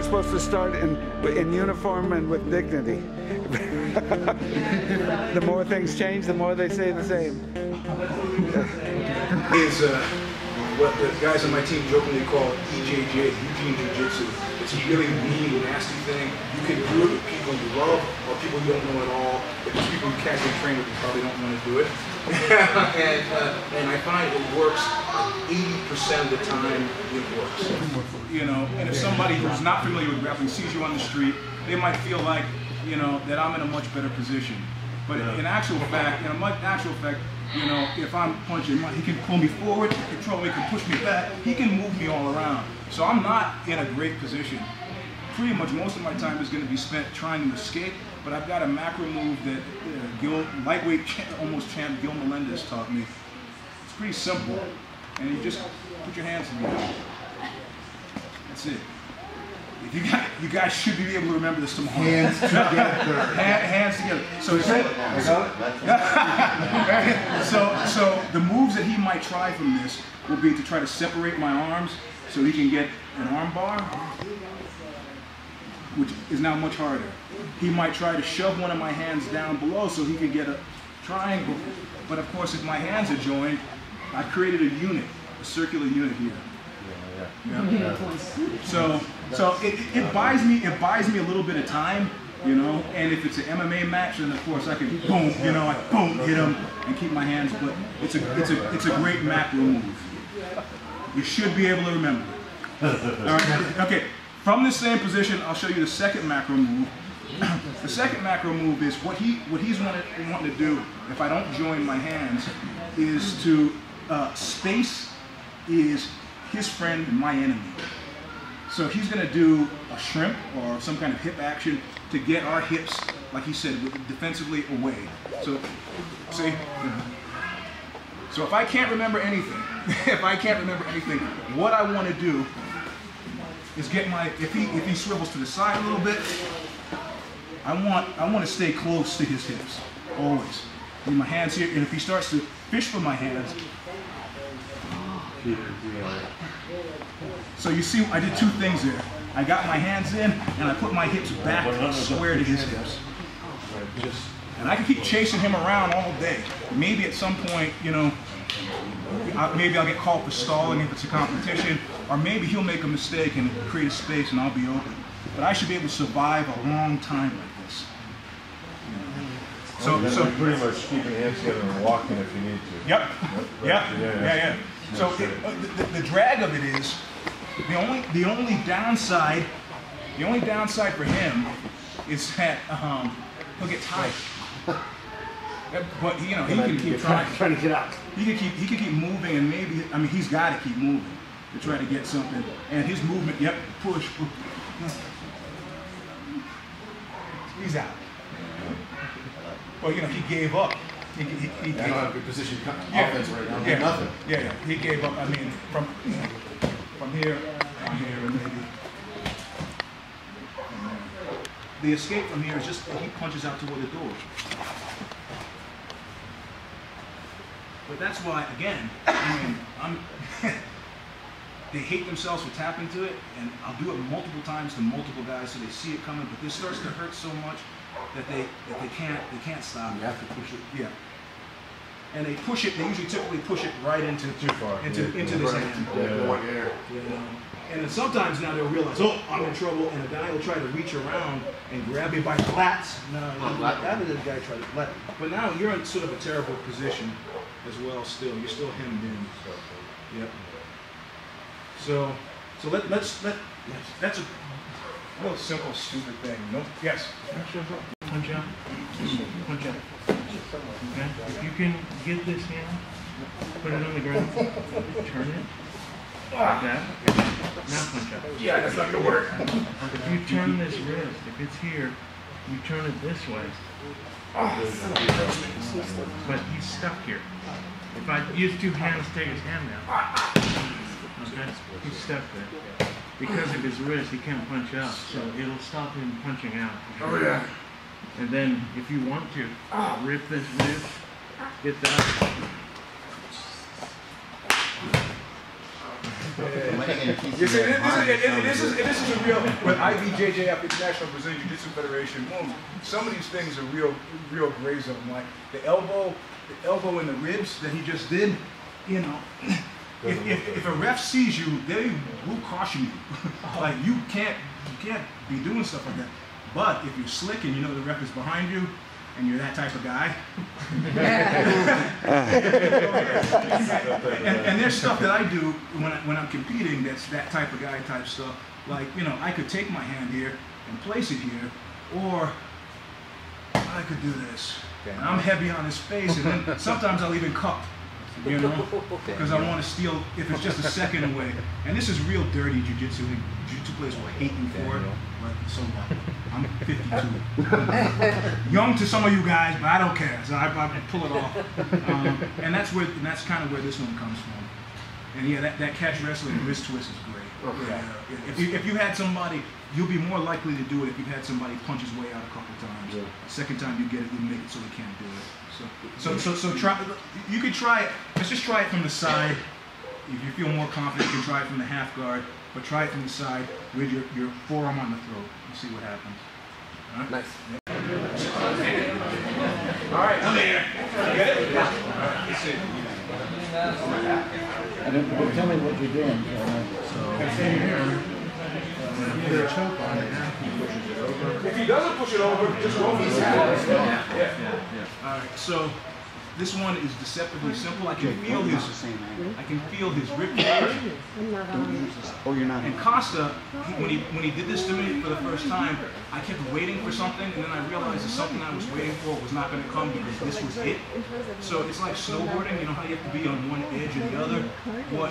Supposed to start in uniform and with dignity. The more things change, the more they say the same. Is what the guys on my team jokingly call EJJ, Eugene Jiu-Jitsu. It's a really mean, nasty thing. You can do it with people you love or people you don't know at all. If it's people you casually train with, you probably don't want to do it. and I find it works 80% of the time. It works. You know, and if somebody who's not familiar with grappling sees you on the street, they might feel like, you know, that I'm in a much better position. But in actual fact, you know, if I'm punching, he can pull me forward, control me, can push me back, he can move me all around. So I'm not in a great position. Pretty much most of my time is going to be spent trying to escape, but I've got a macro move that lightweight, almost champ Gil Melendez taught me. It's pretty simple, and you just put your hands together. That's it. If you guys should be able to remember this tomorrow. Hands together. Hands together. So the moves that he might try from this will be to try to separate my arms so he can get an arm bar, which is now much harder. He might try to shove one of my hands down below so he can get a triangle. But of course, if my hands are joined, I created a unit, a circular unit here. Yeah. So it buys me a little bit of time, you know. And if it's an MMA match, then of course I can boom, you know, I boom hit him and keep my hands. But it's a great macro move. You should be able to remember it. All right. Okay. From this same position, I'll show you the second macro move. The second macro move is what he's wanting to do. If I don't join my hands, is to space is his friend and my enemy. So he's going to do a shrimp or some kind of hip action to get our hips, like he said, defensively away. So, see? So if I can't remember anything, what I want to do is get my, if he swivels to the side a little bit, I want to stay close to his hips, always. Leave my hands here, and if he starts to fish for my hands, so you see, I did two things there. I got my hands in, and I put my hips back square to his hips. And I can keep chasing him around all day. Maybe at some point, you know, maybe I'll get called for stalling if it's a competition, or maybe he'll make a mistake and create a space and I'll be open. But I should be able to survive a long time like this. So pretty much keeping hands together and walking if you need to. Yep. Yeah. So the drag of it is the only downside for him is that he'll get tired. But you know, he can keep trying to get out. He can keep moving, and maybe, I mean, he's got to keep moving to try to get something. And his movement, yep, push. He's out. Well, you know, he gave up. He gave up. Good position offense right now. Yeah, nothing. Yeah. He gave up. I mean, from here, and maybe. The escape from here is just he punches out toward the door. But that's why, again, I mean, they hate themselves for tapping to it, and I'll do it multiple times to multiple guys so they see it coming. But this starts to hurt so much that they can't stop. You have to push it. Yeah. And they push it. They usually typically push it right into this hand. And then sometimes now they'll realize, oh, I'm in trouble, and a guy will try to reach around and grab me by the lats. No, that is the guy tried to let. But now you're in sort of a terrible position as well. Still, you're still hemmed in. Yep. So let's that's a real simple, stupid thing. No. Yes. Punch out. Punch out. Okay? If you can get this hand, put it on the ground, turn it, like that. Now punch up. Yeah, that's not gonna work. If you turn this wrist, if it's here, you turn it this way. But he's stuck here. If I use two hands, take his hand down. Okay? He's stuck there. Because of his wrist, he can't punch out, so it'll stop him punching out. Oh yeah. And then, if you want to, rip this wrist, get that. This is a real, with IBJJF, International Brazilian Jiu-Jitsu Federation, some of these things are real gray zone. Like the elbow in the ribs that he just did, you know, if a ref sees you, they will caution you. Like you can't be doing stuff like that. But if you're slick and you know the ref is behind you, and you're that type of guy. and there's stuff that I do when I'm competing that's that type of guy type stuff. Like, you know, I could take my hand here and place it here, or I could do this. And I'm heavy on his face, and then sometimes I'll even cup, you know, because I want to steal, if it's just a second away. And this is real dirty jiu-jitsu. Jiu-jitsu players will hate me for it, but so what? I'm 52. Young to some of you guys, but I don't care. So I pull it off. And that's kind of where this one comes from. And yeah, that catch wrestling wrist twist is great. Yeah. If you had somebody, you'll be more likely to do it if you've had somebody punch his way out a couple times. The second time you get it, you make it so they can't do it. So try. You could try it. Let's just try it from the side. If you feel more confident, you can try it from the half guard. But try it from the side with your forearm on the throat. You see what happens. All right? Nice. All right, come here. Get it? All right, let's see. Tell me what you're doing. If he doesn't push it over, just roll his hand. Yeah. All right, so this one is deceptively simple. I can feel his rib cage. Oh, you're not. And Costa, when he did this to me for the first time, I kept waiting for something, and then I realized that something I was waiting for was not going to come because this was it. So it's like snowboarding. You know how you have to be on one edge or the other. What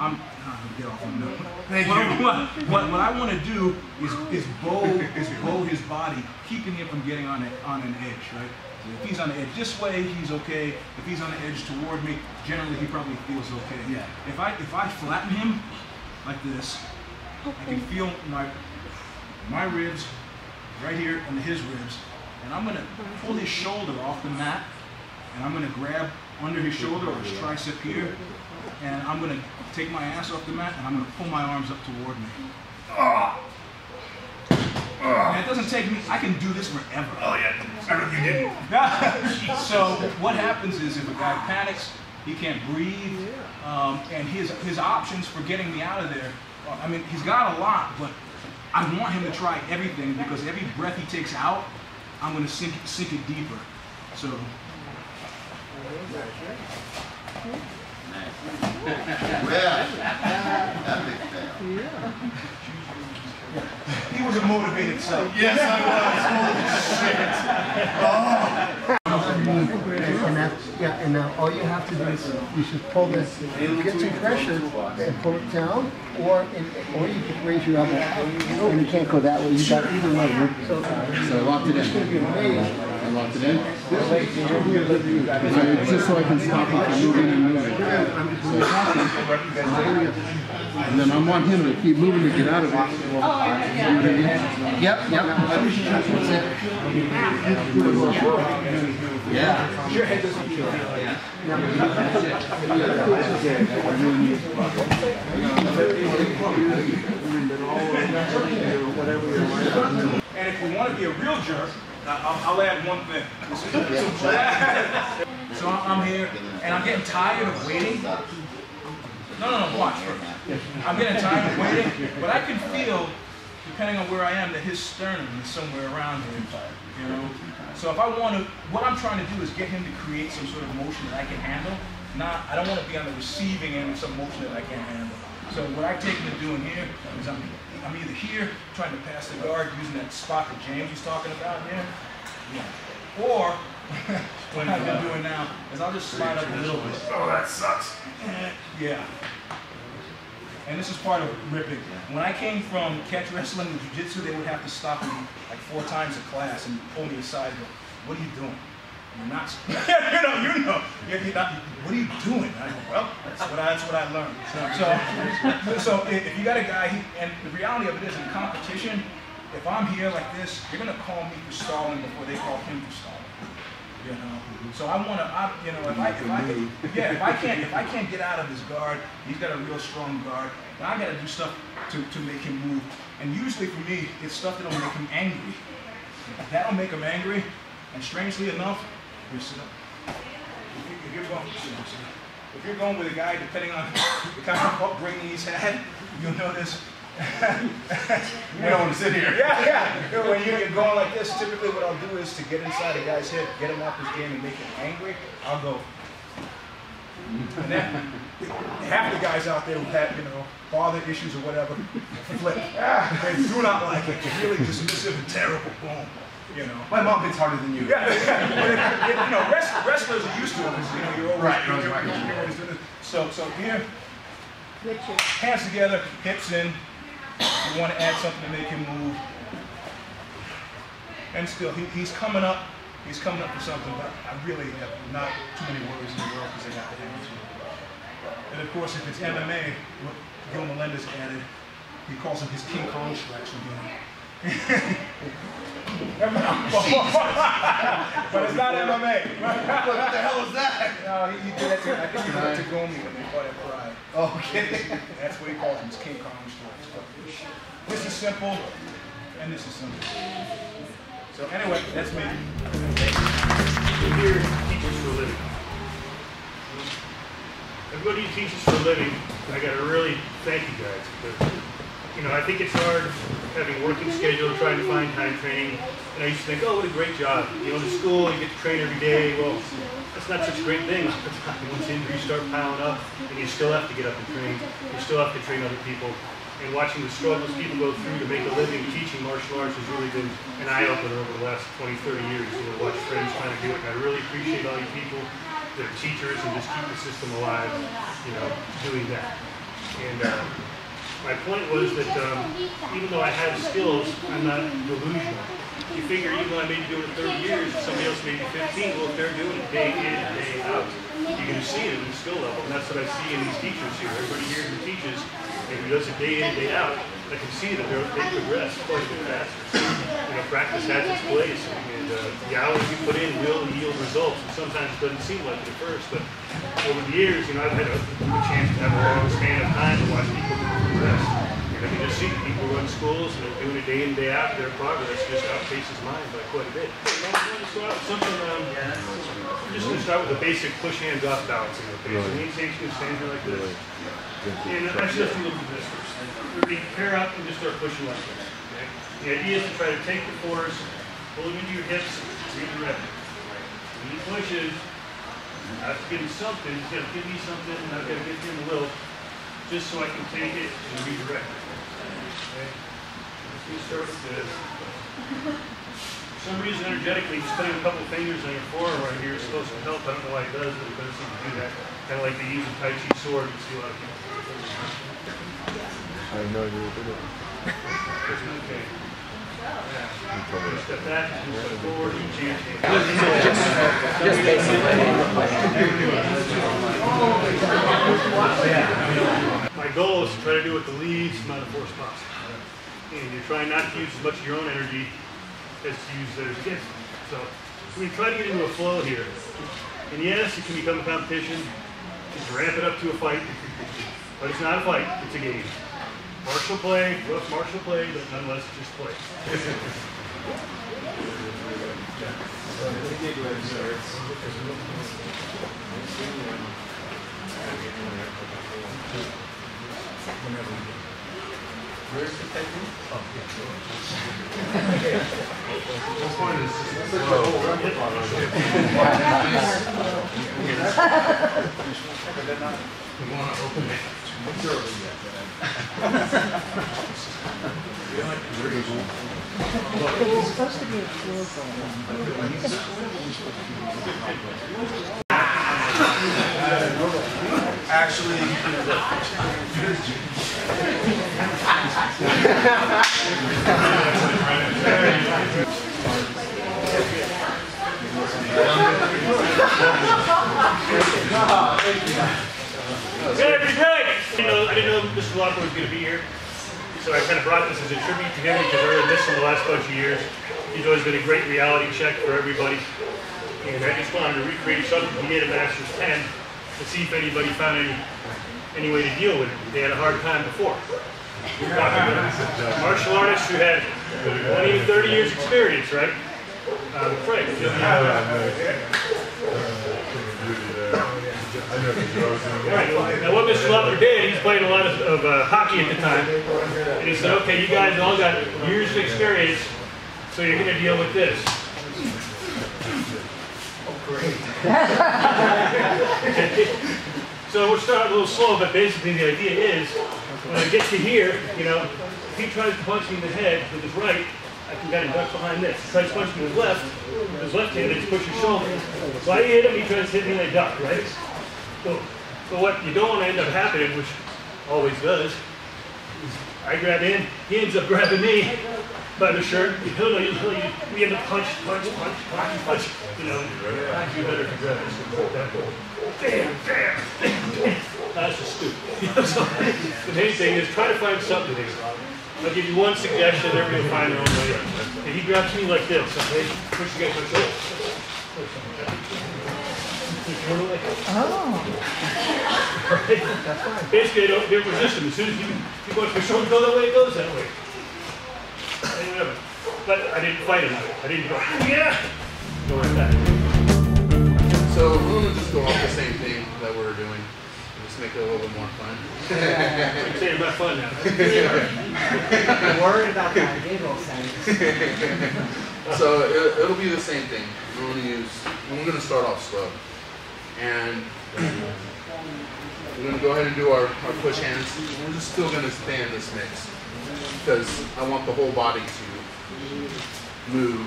I'm get off on that. What I want to do is bow his body, keeping him from getting on an edge, right? If he's on the edge this way, he's okay. If he's on the edge toward me, generally he probably feels okay. Yeah. If I flatten him like this, I can feel my ribs right here and his ribs, and I'm gonna pull his shoulder off the mat, and I'm gonna grab under his shoulder or his tricep here, and I'm gonna take my ass off the mat, and I'm gonna pull my arms up toward me. And it doesn't take me, I can do this forever. Oh yeah, you didn't. So what happens is if a guy panics, he can't breathe, and his options for getting me out of there, I mean, he's got a lot, but I want him to try everything because every breath he takes out, I'm going to sink it deeper. So. He was a motivated son. Yes, I was. And now all you have to do is you should pull this, get some pressure and pull it down, or you can raise your elbow out. And you can't go that way. You got either one. So I locked it in. I locked it in. Just so I can stop it from moving and moving. And then I want him to keep moving to get out of it. Yep. That's it. Yeah. Your head doesn't feel And if you want to be a real jerk, I'll add one thing. So I'm here, and I'm getting tired of waiting. No, watch. I'm getting tired of waiting, but I can feel, depending on where I am, that his sternum is somewhere around here, you know? So if I want to, what I'm trying to do is get him to create some sort of motion that I can handle. I don't want to be on the receiving end of some motion that I can't handle. So what I take him to doing here is I'm either here trying to pass the guard using that spot that James was talking about here, or what I've been doing now is I'll just slide up a little bit. Oh, that sucks. Yeah. And this is part of ripping. When I came from catch wrestling and jiu-jitsu, they would have to stop me like 4 times a class and pull me aside and go, what are you doing? You're not, you know, you're not, what are you doing? I go, well, that's what I learned. So if you got a guy, and the reality of it is in competition, if I'm here like this, you're gonna call me for stalling before they call him for stalling. You know, so I want to, you know, if I can't get out of his guard, he's got a real strong guard. Now I got to do stuff to make him move. And usually for me, it's stuff that'll make him angry. That'll make him angry. And strangely enough, you sit up. If you're going with a guy, depending on the kind of upbringing he's had, you'll notice. You don't want to sit here. Yeah. When you're going like this, typically what I'll do is to get inside a guy's head, get him off his game and make him angry, I'll go. And then half the guys out there who have, you know, father issues or whatever, flip. They do not like it. It's really dismissive and terrible. Boom. You know. My mom hits harder than you. Yeah. You know, wrestlers are used to it because, you know, you're always you're always doing this. So here, hands together, hips in. You want to add something to make him move. And still, he's coming up. He's coming up for something, but I really have not too many worries in the world because I got the hands. And of course, if it's MMA, what Gil Melendez added, he calls them his King Kong strikes again. But it's not MMA. What the hell is that? No, he did that to, I think he did it to Gomi when they fought at Pride. Oh, okay. That's what he calls them, his King Kong strikes. This is simple, and this is simple. So anyway, that's me. We're here teachers for a living. Everybody who teaches for a living, I got to really thank you guys because, you know, I think it's hard having a working schedule, trying to find time training. And I used to think, oh, what a great job. You know, to school, you get to train every day. Well, that's not such a great thing. Once injuries start piling up, and you still have to get up and train. You still have to train other people. And watching the struggles people go through to make a living teaching martial arts has really been an eye-opener over the last 20, 30 years. You know, watch friends trying to do it. And I really appreciate all you people that are teachers and just keep the system alive, you know, doing that. And my point was that even though I have skills, I'm not delusional. You figure even though I may be doing it 30 years, somebody else may be 15, well, if they're doing it day in and day out, you're going to see it at the skill level. And that's what I see in these teachers here. Everybody here who teaches, and who does it day in, day out, I can see that they progress quite a bit faster. You know, practice has its place, and the hours you put in will yield results. And sometimes it doesn't seem like it at first, but over the years, you know, I've had a chance to have a long span of time to watch people progress. And I can just see people run schools and they're doing it day in, day out. Their progress just outpaces mine by quite a bit. I'm going to start with something. I'm just going to start with the basic push hands off balancing. Okay, so me and Sage's going to stand here like this. And I should have to look at this first. We're going to pair up and just start pushing like this. Okay? The idea is to try to take the force, pull them into your hips, redirect it. When he pushes, I have to give him something. He's got to give me something, and I've got to give him a little, just so I can take it and redirect it. Okay? Let's get started with this. For some reason, energetically, just putting a couple of fingers on your forearm right here is supposed to help. I don't know why it does, but it does seem to do that. Kind of like they use a Tai Chi sword. You see a lot of people. I have no idea what it is. Okay. Yeah. Step back, step forward, My goal is to try to do it with the least amount of force possible. And you're trying not to use as much of your own energy as to use theirs against you. So we're going to try to get into a flow here. And yes, it can become a competition. Just ramp it up to a fight. But it's not a fight, it's a game. Martial play, rough martial play, but nonetheless just play. Where's the technique? Oh, We want to open it. It's supposed to be a floor Actually, Every day! I didn't know Mr. Locker was going to be here, so I kind of brought this as a tribute to him because I really missed him the last bunch of years. He's always been a great reality check for everybody, and I just wanted to recreate something he did at Masters 10 to see if anybody found any way to deal with it. They had a hard time before. Martial artists who had 20 to 30 years experience, right? Frank. Right. Now what Mr. Lutler did, he's playing a lot of hockey at the time, and he said, okay, you guys all got years of experience, so you're going to deal with this. Oh, great. So we're starting a little slow, but basically the idea is, when I get to here, if he tries to punch me in the head with his right, I can kind of duck behind this. If he tries to punch me with his left hand, I just push his shoulder. So I hit him, he tries to hit me, and I duck, right? So what you don't want to end up happening, which always does, is I grab in, he ends up grabbing me by the shirt. We end up punch. You better grab this. Bam. That's just stupid. So the main thing is try to find something to do. I'll give you one suggestion, everybody will find their own way. If he grabs me like this, okay, push against my shoulder. Oh. Right? Basically, I don't resist him. As soon as you want my shoulder to go that way, it goes that way. But I didn't fight him. I didn't go, yeah! Go like that. So we're going to just go off the same thing that we were doing. Just make it a little bit more fun. I'm saying about fun now. I'm worried about that giggle sense. So it'll be the same thing. We're going to start off slow. And we're going to go ahead and do our push hands. We're just still going to stay in this mix because I want the whole body to move.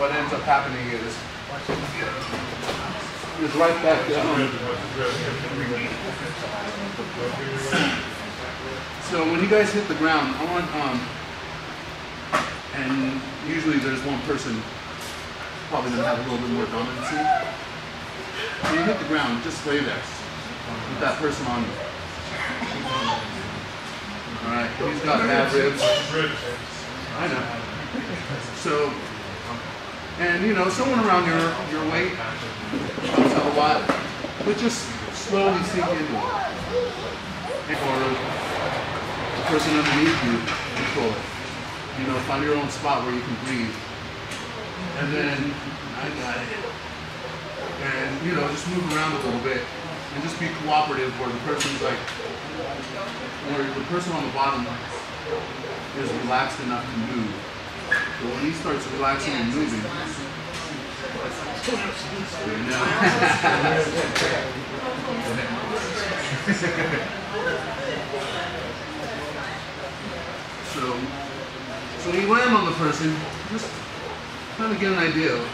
What ends up happening is right back down. So when you guys hit the ground, I want and usually there's one person probably going to have a little bit more dominancy. When you hit the ground, just lay there with that person on you. Alright, he's got bad ribs. I know. So, and someone around your weight helps out a lot, but just slowly sink into it. Or the person underneath you, control it. Find your own spot where you can breathe. And then, I got it. And, just move around a little bit and just be cooperative where the person's where the person on the bottom is relaxed enough to move. So when he starts relaxing and moving, So when you land on the person, just kind of get an idea of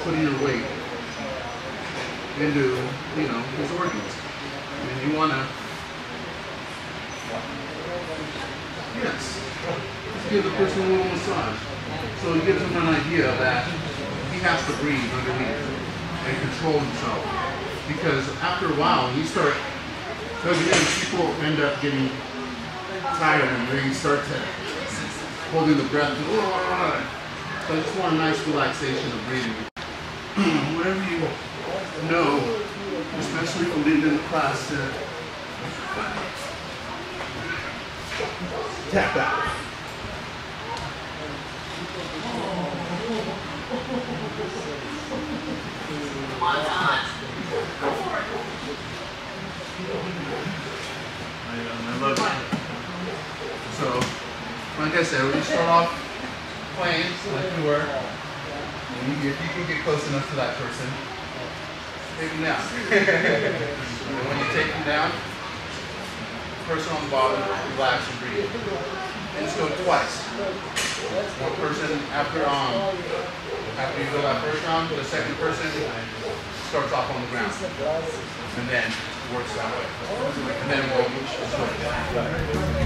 putting your weight into, his organs. And you want to, just give the person a little massage. So it gives him an idea that he has to breathe underneath and control himself. Because after a while, you start, people end up getting tired and they start to holding the breath. So I just want a nice relaxation of breathing. Whatever you know, especially from being in the class, to tap out. I love it. So, like I said, when you start off playing like you were, and if you can get close enough to that person, take them down. And when you take them down, person on the bottom, relax and breathe. And just do it twice. One person after you go that first round, the second person starts off on the ground. And then works that way. And then we'll just go.